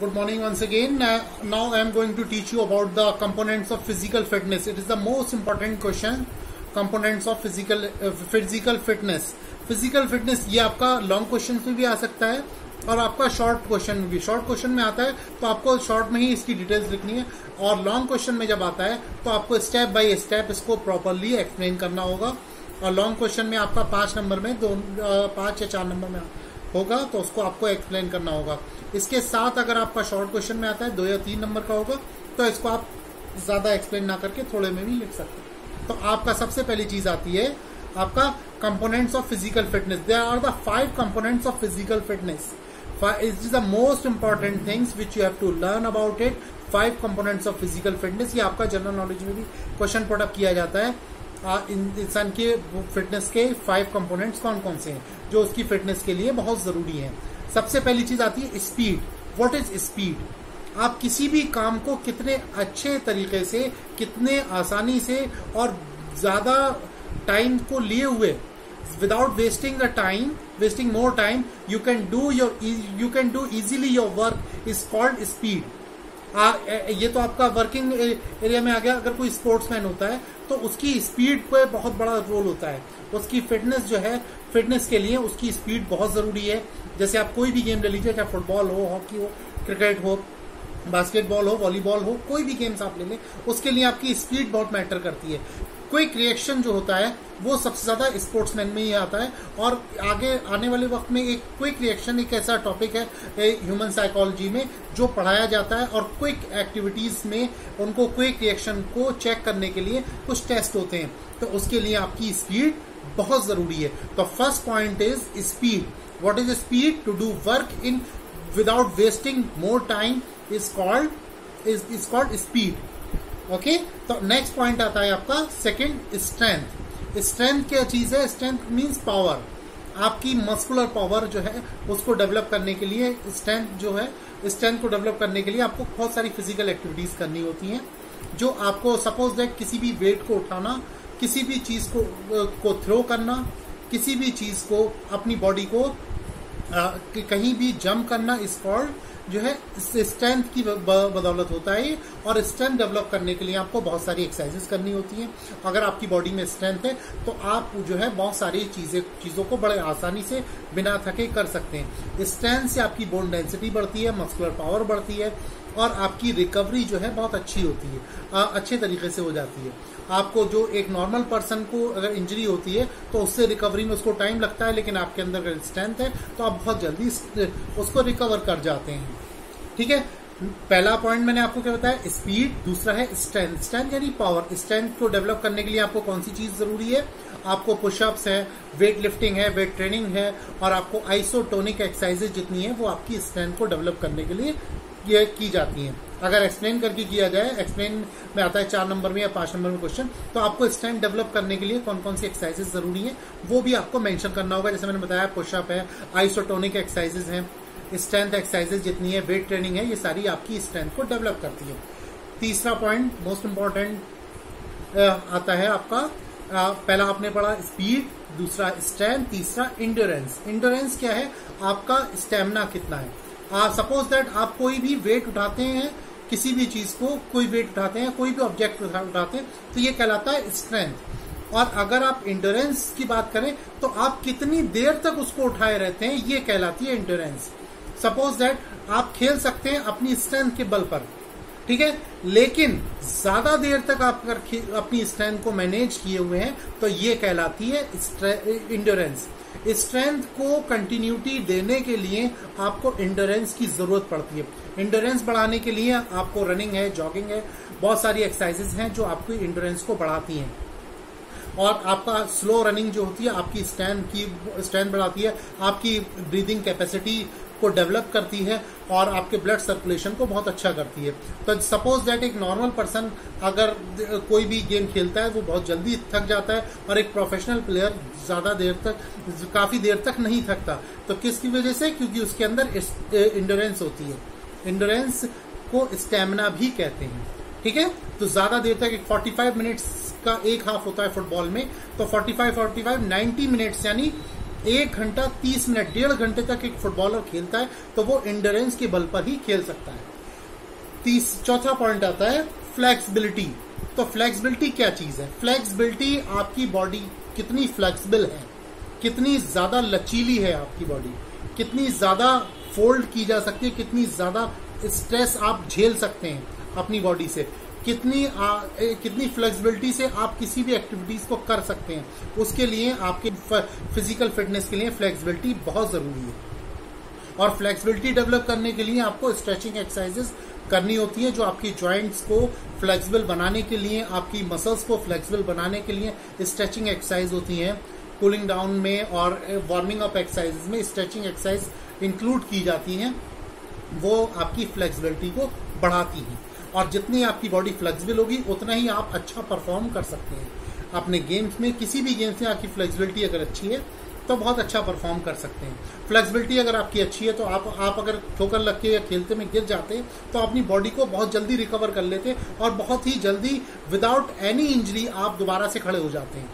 Good morning once again. Now I am going to teach you about the components of physical fitness. It is the most important question. Components of physical fitness. Physical fitness ये आपका long question में भी आ सकता है और आपका short question में भी. शॉर्ट क्वेश्चन में आता है तो आपको शॉर्ट में ही इसकी डिटेल्स लिखनी है और लॉन्ग क्वेश्चन में जब आता है तो आपको स्टेप बाय स्टेप इसको प्रॉपरली एक्सप्लेन करना होगा. और लॉन्ग क्वेश्चन में आपका 5 नंबर में 5 या 4 नंबर में होगा तो उसको आपको एक्सप्लेन करना होगा. इसके साथ अगर आपका शॉर्ट क्वेश्चन में आता है 2 या 3 नंबर का होगा तो इसको आप ज्यादा एक्सप्लेन ना करके थोड़े में भी लिख सकते हैं. तो आपका सबसे पहली चीज आती है आपका components of physical fitness. There are the 5 components of physical fitness. It is the most important things which you have to learn about it. 5 components of physical fitness. ये आपका जनरल नॉलेज में भी क्वेश्चन पुट अप किया जाता है. इंसान के fitness के 5 कंपोनेंट्स कौन कौन से हैं जो उसकी फिटनेस के लिए बहुत जरूरी है. सबसे पहली चीज आती है स्पीड. What is speed? आप किसी भी काम को कितने अच्छे तरीके से, कितने आसानी से और ज्यादा टाइम को लिए हुए, without wasting the time, wasting more time, you can do easily your work is called speed. ये तो आपका वर्किंग एरिया में आ गया. अगर कोई स्पोर्ट्समैन होता है तो उसकी स्पीड पे बहुत बड़ा रोल होता है. उसकी फिटनेस जो है, फिटनेस के लिए उसकी स्पीड बहुत जरूरी है. जैसे आप कोई भी गेम ले लीजिए, चाहे फुटबॉल हो, हॉकी हो, क्रिकेट हो, बास्केटबॉल हो, वॉलीबॉल हो, कोई भी गेम्स आप ले लें, उसके लिए आपकी स्पीड बहुत मैटर करती है. क्विक रिएक्शन जो होता है वो सबसे ज्यादा स्पोर्ट्समैन में ही आता है. और आगे आने वाले वक्त में एक क्विक रिएक्शन एक ऐसा टॉपिक है ह्यूमन साइकोलॉजी में जो पढ़ाया जाता है. और क्विक एक्टिविटीज में उनको क्विक रिएक्शन को चेक करने के लिए कुछ टेस्ट होते हैं. तो उसके लिए आपकी स्पीड बहुत जरूरी है. तो first point is speed. What is speed? To do work in without wasting more time is called speed. Okay. तो नेक्स्ट पॉइंट आता है आपका सेकंड, स्ट्रेंथ. स्ट्रेंथ क्या चीज है? Strength means power. आपकी मस्कुलर पावर जो है उसको डेवलप करने के लिए, स्ट्रेंथ जो है, स्ट्रेंथ को डेवलप करने के लिए आपको बहुत सारी फिजिकल एक्टिविटीज करनी होती हैं. जो आपको सपोज दैट किसी भी वेट को उठाना, किसी भी चीज को थ्रो करना, किसी भी चीज को, अपनी बॉडी को कहीं भी जंप करना, इस कॉल्ड जो है स्ट्रेंथ की बदौलत होता है. और स्ट्रेंथ डेवलप करने के लिए आपको बहुत सारी एक्सरसाइजेस करनी होती हैं. अगर आपकी बॉडी में स्ट्रेंथ है तो आप जो है बहुत सारी चीजों को बड़े आसानी से बिना थके कर सकते हैं. स्ट्रेंथ से आपकी बोन डेंसिटी बढ़ती है, मस्कुलर पावर बढ़ती है और आपकी रिकवरी जो है बहुत अच्छी होती है, अच्छे तरीके से हो जाती है. आपको जो एक नॉर्मल पर्सन को अगर इंजरी होती है तो उससे रिकवरी में उसको टाइम लगता है, लेकिन आपके अंदर अगर स्ट्रेंथ है तो आप बहुत जल्दी उसको रिकवर कर जाते हैं. ठीक है. पहला पॉइंट मैंने आपको क्या बताया? स्पीड. दूसरा है स्ट्रेंथ. स्ट्रेंथ यानी पावर. स्ट्रेंथ को डेवलप करने के लिए आपको कौन सी चीज जरूरी है? आपको पुशअप्स है, वेट लिफ्टिंग है, वेट ट्रेनिंग है और आपको आइसोटोनिक एक्सरसाइजेज जितनी है वो आपकी स्ट्रेंथ को डेवलप करने के लिए ये की जाती हैं. अगर एक्सप्लेन करके किया जाए, एक्सप्लेन में आता है 4 नंबर में या 5 नंबर में क्वेश्चन, तो आपको स्ट्रेंथ डेवलप करने के लिए कौन कौन सी एक्सरसाइजेज जरूरी है वो भी आपको मेंशन करना होगा. जैसे मैंने बताया, पुशअप है, आइसोटोनिक एक्सरसाइजेज हैं, स्ट्रेंथ एक्सरसाइजेज जितनी है, वेट ट्रेनिंग है, ये सारी आपकी स्ट्रेंथ को डेवलप करती है. तीसरा पॉइंट मोस्ट इंपॉर्टेंट आता है आपका. पहला आपने पढ़ा स्पीड, दूसरा स्ट्रेंथ, तीसरा इंड्योरेंस. इंड्योरेंस क्या है? आपका स्टेमिना कितना है. सपोज दैट आप कोई भी वेट उठाते हैं, किसी भी चीज को, कोई वेट उठाते हैं, कोई भी ऑब्जेक्ट उठाते हैं, तो ये कहलाता है स्ट्रेंथ. और अगर आप इंड्योरेंस की बात करें तो आप कितनी देर तक उसको उठाए रहते हैं, ये कहलाती है इंड्योरेंस. सपोज दैट आप खेल सकते हैं अपनी स्ट्रेंथ के बल पर, ठीक है, लेकिन ज्यादा देर तक आप अगर अपनी स्ट्रेंथ को मैनेज किए हुए हैं तो ये कहलाती है इंड्योरेंस. स्ट्रेंथ को कंटिन्यूटी देने के लिए आपको इंड्योरेंस की जरूरत पड़ती है. इंड्योरेंस बढ़ाने के लिए आपको रनिंग है, जॉगिंग है, बहुत सारी एक्सरसाइजेज हैं जो आपकी इंड्योरेंस को बढ़ाती हैं. और आपका स्लो रनिंग जो होती है आपकी स्ट्रेंथ बढ़ाती है, आपकी ब्रीदिंग कैपेसिटी को डेवलप करती है और आपके ब्लड सर्कुलेशन को बहुत अच्छा करती है. तो सपोज दैट एक नॉर्मल पर्सन अगर कोई भी गेम खेलता है वो बहुत जल्दी थक जाता है और एक प्रोफेशनल प्लेयर ज्यादा देर तक, काफी देर तक नहीं थकता. तो किसकी वजह से? क्योंकि उसके अंदर इंड्योरेंस होती है. इंड्योरेंस को स्टेमिना भी कहते हैं. ठीक है. तो ज्यादा देर तक, एक 45 मिनट्स का एक हाफ होता है फुटबॉल में, तो 45 90 मिनट्स यानी 1 घंटा 30 मिनट 1.5 घंटे तक एक फुटबॉलर खेलता है तो वो एंड्योरेंस के बल पर ही खेल सकता है। चौथा पॉइंट आता है फ्लेक्सिबिलिटी। तो फ्लेक्सिबिलिटी क्या चीज है? फ्लेक्सिबिलिटी आपकी बॉडी कितनी फ्लेक्सिबल है, कितनी ज्यादा लचीली है आपकी बॉडी, कितनी ज्यादा फोल्ड की जा सकती है, कितनी ज्यादा स्ट्रेस आप झेल सकते हैं अपनी बॉडी से, कितनी फ्लेक्सिबिलिटी से आप किसी भी एक्टिविटीज को कर सकते हैं। उसके लिए आपके फिजिकल फिटनेस के लिए फ्लेक्सिबिलिटी बहुत जरूरी है। और फ्लेक्सिबिलिटी डेवलप करने के लिए आपको स्ट्रेचिंग एक्सरसाइजेस करनी होती है जो आपकी जॉइंट्स को फ्लेक्सिबल बनाने के लिए, आपकी मसल्स को फ्लेक्सिबल बनाने के लिए स्ट्रेचिंग एक्सरसाइज होती हैं। कूलिंग डाउन में और वार्मिंग अप एक्सरसाइज में स्ट्रेचिंग एक्सरसाइज इंक्लूड की जाती हैं, वो आपकी फ्लेक्सिबिलिटी को बढ़ाती हैं। और जितनी आपकी बॉडी फ्लेक्सिबल होगी उतना ही आप अच्छा परफॉर्म कर सकते हैं अपने गेम्स में। किसी भी गेम्स में आपकी फ्लेक्सिबिलिटी अगर अच्छी है तो बहुत अच्छा परफॉर्म कर सकते हैं। फ्लेक्सिबिलिटी अगर आपकी अच्छी है तो आप अगर ठोकर लग के या खेलते में गिर जाते हैं तो अपनी बॉडी को बहुत जल्दी रिकवर कर लेते हैं और बहुत ही जल्दी विदाउट एनी इंजरी आप दोबारा से खड़े हो जाते हैं।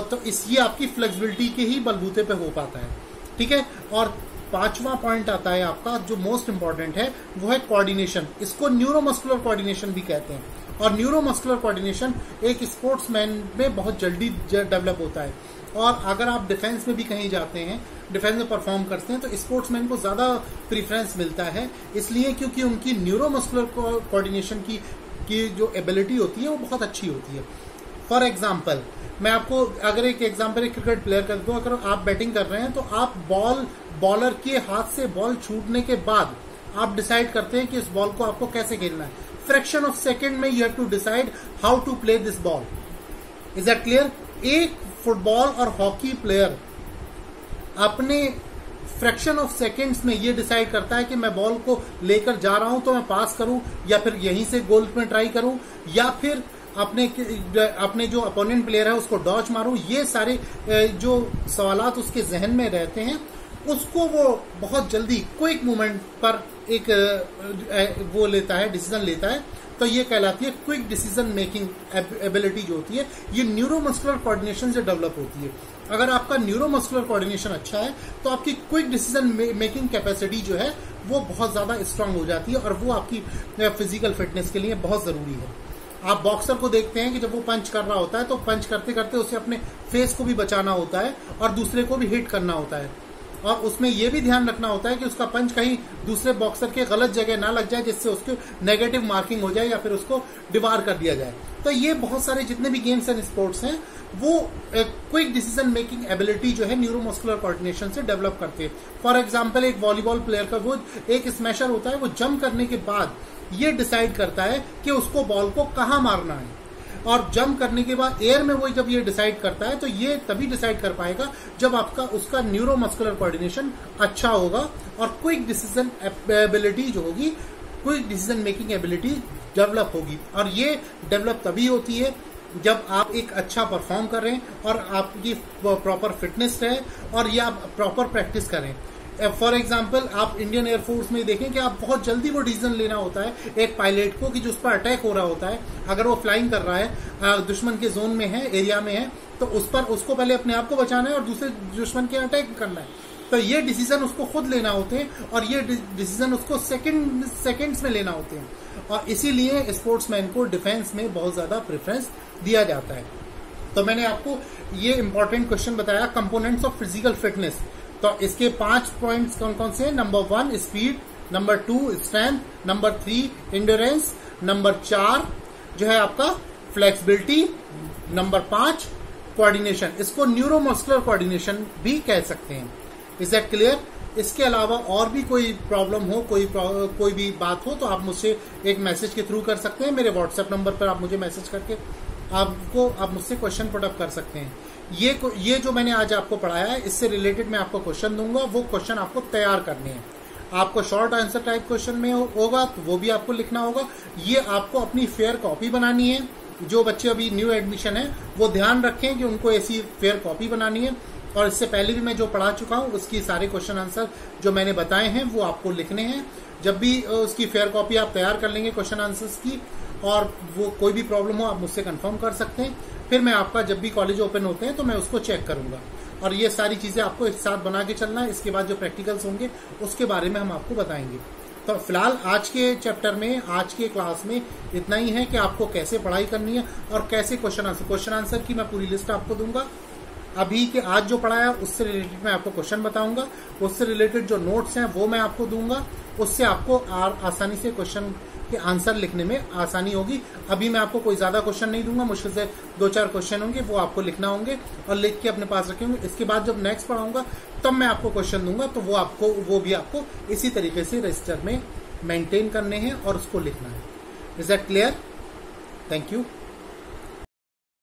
तो ये आपकी फ्लेक्सिबिलिटी के ही बलबूते पे हो पाता है। ठीक है। और 5वां पॉइंट आता है आपका जो मोस्ट इंपॉर्टेंट है, वो है कोऑर्डिनेशन। इसको न्यूरोमस्कुलर कोऑर्डिनेशन भी कहते हैं। और न्यूरोमस्कुलर कोऑर्डिनेशन एक स्पोर्ट्समैन में बहुत जल्दी डेवलप होता है। और अगर आप डिफेंस में भी कहीं जाते हैं, डिफेंस में परफॉर्म करते हैं, तो स्पोर्ट्समैन को ज्यादा प्रीफरेंस मिलता है, इसलिए क्योंकि उनकी न्यूरोमस्कुलर कोऑर्डिनेशन की जो एबिलिटी होती है वो बहुत अच्छी होती है। फॉर एग्जाम्पल, मैं आपको अगर एक क्रिकेट प्लेयर कर दूं, अगर आप बैटिंग कर रहे हैं तो आप बॉलर के हाथ से बॉल छूटने के बाद आप डिसाइड करते हैं कि इस बॉल को आपको कैसे खेलना है। फ्रैक्शन ऑफ सेकंड में you have to decide how to play this ball. Is that clear? एक फुटबॉल और हॉकी प्लेयर अपने फ्रैक्शन ऑफ सेकंड्स में ये डिसाइड करता है कि मैं बॉल को लेकर जा रहा हूं तो मैं पास करूं, या फिर यहीं से गोल में ट्राई करूं, या फिर अपने जो अपोनेंट प्लेयर है उसको डॉच मारूं। ये सारे जो सवालात उसके जहन में रहते हैं उसको वो बहुत जल्दी क्विक मूवमेंट पर एक वो लेता है, डिसीजन लेता है। तो ये कहलाती है क्विक डिसीजन मेकिंग एबिलिटी जो होती है, ये न्यूरोमस्कुलर कोऑर्डिनेशन से डेवलप होती है। अगर आपका न्यूरोमस्कुलर कोऑर्डिनेशन अच्छा है तो आपकी क्विक डिसीजन मेकिंग कैपेसिटी जो है वो बहुत ज्यादा स्ट्रांग हो जाती है और वो आपकी फिजिकल फिटनेस के लिए बहुत जरूरी है। आप बॉक्सर को देखते हैं कि जब वो पंच कर रहा होता है तो पंच करते करते उसे अपने फेस को भी बचाना होता है और दूसरे को भी हिट करना होता है। और उसमें यह भी ध्यान रखना होता है कि उसका पंच कहीं दूसरे बॉक्सर के गलत जगह ना लग जाए जिससे उसके नेगेटिव मार्किंग हो जाए या फिर उसको डिबार कर दिया जाए। तो ये बहुत सारे जितने भी गेम्स एंड स्पोर्ट्स हैं वो क्विक डिसीजन मेकिंग एबिलिटी जो है न्यूरोमस्कुलर कोऑर्डिनेशन से डेवलप करते हैं। फॉर एग्जांपल, एक वॉलीबॉल प्लेयर का वो एक स्मैशर होता है, वो जंप करने के बाद ये डिसाइड करता है कि उसको बॉल को कहां मारना है, और जंप करने के बाद एयर में वो जब ये डिसाइड करता है तो ये तभी डिसाइड कर पाएगा जब उसका न्यूरोमस्कुलर कोऑर्डिनेशन अच्छा होगा और क्विक डिसीजन एबिलिटी जो होगी, quick decision making ability develop होगी। और ये डेवलप तभी होती है जब आप एक अच्छा परफॉर्म कर रहे हैं और आपकी प्रॉपर फिटनेस रहे और ये आप प्रॉपर प्रैक्टिस करें। फॉर एग्जाम्पल, आप इंडियन एयरफोर्स में देखें कि आप बहुत जल्दी वो डिसीजन लेना होता है एक पायलट को कि जो उस पर अटैक हो रहा होता है, अगर वो फ्लाइंग कर रहा है, दुश्मन के जोन में है, एरिया में है, तो उसको पहले अपने आप को बचाना है और दूसरे दुश्मन के अटैक करना है। तो ये डिसीजन उसको खुद लेना होते हैं और ये डिसीजन उसको सेकंड्स में लेना होते हैं। और इसीलिए स्पोर्ट्समैन को डिफेंस में बहुत ज्यादा प्रेफरेंस दिया जाता है। तो मैंने आपको ये इंपॉर्टेंट क्वेश्चन बताया, कंपोनेंट्स ऑफ फिजिकल फिटनेस। तो इसके 5 पॉइंट्स कौन कौन से हैं? Number 1 speed, number 2 strength, number 3 endurance, number 4 जो है आपका फ्लेक्सिबिलिटी, नंबर 5 कोऑर्डिनेशन। इसको न्यूरोमस्कुलर कोऑर्डिनेशन भी कह सकते हैं। Is that clear? इसके अलावा और भी कोई प्रॉब्लम हो, कोई भी बात हो तो आप मुझसे एक मैसेज के थ्रू कर सकते हैं। मेरे व्हाट्सएप नंबर पर आप मुझे मैसेज करके आप मुझसे क्वेश्चन पुटअप कर सकते हैं। ये जो मैंने आज आपको पढ़ाया है इससे रिलेटेड मैं आपको क्वेश्चन दूंगा, वो क्वेश्चन आपको तैयार करने हैं। आपको शॉर्ट आंसर टाइप क्वेश्चन में होगा तो वो भी आपको लिखना होगा। ये आपको अपनी फेयर कॉपी बनानी है। जो बच्चे अभी न्यू एडमिशन है वो ध्यान रखें कि उनको ऐसी फेयर कॉपी बनानी है। और इससे पहले भी मैं जो पढ़ा चुका हूं उसकी सारे क्वेश्चन आंसर जो मैंने बताए हैं वो आपको लिखने हैं। जब भी उसकी फेयर कॉपी आप तैयार कर लेंगे क्वेश्चन आंसर्स की, और वो कोई भी प्रॉब्लम हो आप मुझसे कंफर्म कर सकते हैं। फिर मैं आपका जब भी कॉलेज ओपन होते हैं तो मैं उसको चेक करूंगा। और ये सारी चीजें आपको एक साथ बना के चलना है। इसके बाद जो प्रैक्टिकल्स होंगे उसके बारे में हम आपको बताएंगे। तो फिलहाल आज के चैप्टर में, आज के क्लास में इतना ही है कि आपको कैसे पढ़ाई करनी है और कैसे क्वेश्चन आंसर की मैं पूरी लिस्ट आपको दूंगा। अभी के आज जो पढ़ाया उससे रिलेटेड मैं आपको क्वेश्चन बताऊंगा, उससे रिलेटेड जो नोट्स हैं वो मैं आपको दूंगा, उससे आपको आसानी से क्वेश्चन के आंसर लिखने में आसानी होगी। अभी मैं आपको कोई ज्यादा क्वेश्चन नहीं दूंगा, मुश्किल से 2-4 क्वेश्चन होंगे, वो आपको लिखना होंगे और लिख के अपने पास रखेंगे। इसके बाद जब नेक्स्ट पढ़ाऊंगा तब मैं आपको क्वेश्चन दूंगा, तो वो भी आपको इसी तरीके से रजिस्टर में मेंटेन करने हैं और उसको लिखना है। Is that clear? Thank you.